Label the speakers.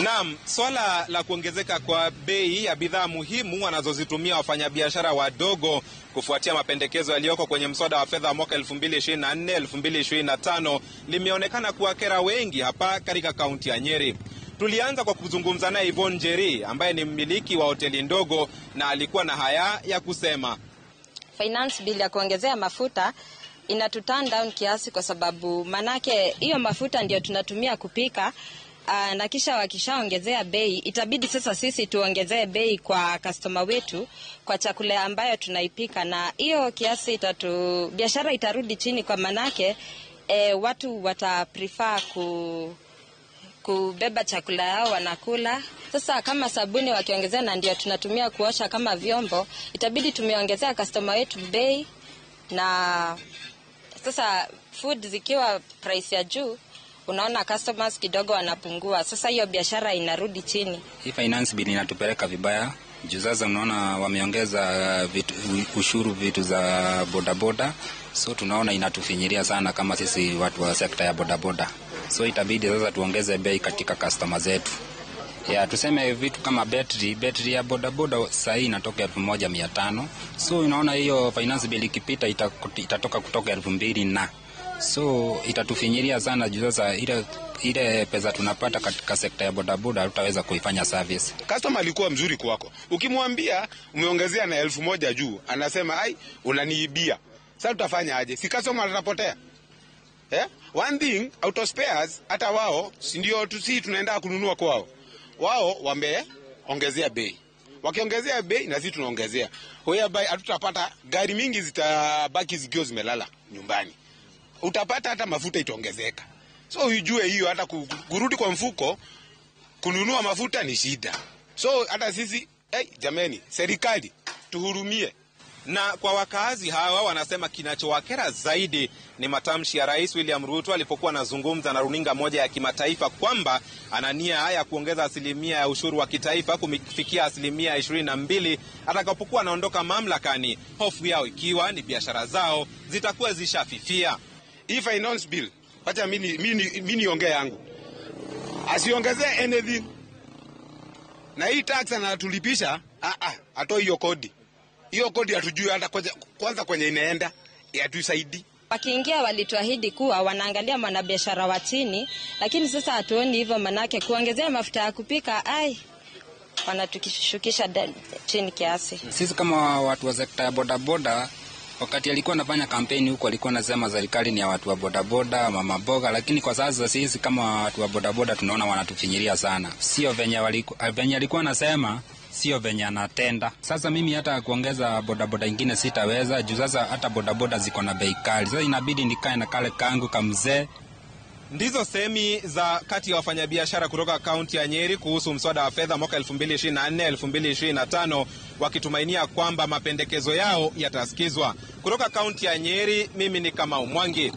Speaker 1: Naam, swala la kuongezeka kwa bei ya bidhaa muhimu wanazozitumia wafanyabiashara wadogo kufuatia mapendekezo yaliyoko kwenye mswada wa fedha mwaka 2024-2025 limeonekana kuwakera wengi hapa katika kaunti ya Nyeri. Tulianza kwa kuzungumza naye Yvonne Njeri ambaye ni mmiliki wa hoteli ndogo na alikuwa na haya ya kusema.
Speaker 2: Finance bill ya kuongezea mafuta inatuturn down kiasi kwa sababu manake hiyo mafuta ndio tunatumia kupika. Na kisha wakishaongezea bei itabidi sasa sisi tuongezee bei kwa customer wetu kwa chakula ambayo tunaipika, na hiyo kiasi biashara itarudi chini kwa manake watu wata prefer kubeba chakula yao wanakula. Sasa kama sabuni wakiongezea na ndio tunatumia kuosha kama vyombo, itabidi tumeongezea customer wetu bei, na sasa food zikiwa price ya juu, unaona customers kidogo wanapungua. Sasa hiyo biashara inarudi chini.
Speaker 3: Hii finance bill inatupeleka vibaya. Juu sasa unaona wameongeza ushuru vitu za bodaboda. So tunaona inatufinyiria sana kama sisi watu wa sekta ya bodaboda. So itabidi sasa tuongeze bei katika customers zetu. Tuseme vitu kama battery ya bodaboda sasa inatoka 1500. So unaona hiyo finance bill ikipita itatoka kutoka 2000 na so itatufinyiria sana juu sasa ile pesa tunapata katika sekta ya bodaboda tutaweza kuifanya service.
Speaker 4: Customer alikuwa mzuri kwako. Ukimwambia umeongezea na 1000 juu, anasema ai unaniibia. Sasa tutafanya aje? Si customer atapotea. One thing, auto spares hata wao ndio tunaenda kununua kwao. Wao wameongezea bei. Wakiongezea bei na sisi tunaongezea. Whereby hatutapata gari mingi zitabaki zikiwa zimelala nyumbani. Utapata hata mafuta itaongezeka. So ujue hiyo hata kurudi kwa mfuko kununua mafuta ni shida. So hata sisi jameni, serikali tuhurumie.
Speaker 1: Na kwa wakazi hawa wanasema kinachowakera zaidi ni matamshi ya Rais William Ruto alipokuwa anazungumza na runinga moja ya kimataifa kwamba ana nia ya kuongeza asilimia ya ushuru wa kitaifa kufikia asilimia 22 atakapokuwa anaondoka mamlakani, hofu yao ikiwa ni biashara zao zitakuwa zishafifia.
Speaker 4: Hii finance bill, acha mimi niongee yangu. Asiongezee anything. Na hii tax anatulipisha, atoe hiyo kodi. Hiyo kodi hatujui hata kwanza kwenye inaenda, hatusaidii.
Speaker 2: Wakiingia walituahidi kuwa wanaangalia mwanabiashara wa chini, lakini sasa hatuoni hivyo, manake kuongezea mafuta ya kupika wanatukishukisha chini kiasi.
Speaker 3: Sisi kama watu wa sekta ya bodaboda, wakati alikuwa anafanya kampeni huko alikuwa anasema serikali ni ya watu wa bodaboda, mama boga, lakini kwa sasa sisi kama watu wa bodaboda tunaona wanatufinyiria sana. Sio venye alikuwa anasema, sio venye anatenda. Sasa mimi hata kuongeza bodaboda ingine sitaweza juu sasa hata bodaboda ziko na bei kali. Sasa inabidi nikae na kale kangu kamzee.
Speaker 1: Ndizo semi za kati ya wafanyabiashara kutoka kaunti ya Nyeri kuhusu mswada wa fedha mwaka 2024-2025 wakitumainia kwamba mapendekezo yao yatasikizwa. Kutoka kaunti ya Nyeri, mimi ni Kamau Mwangi.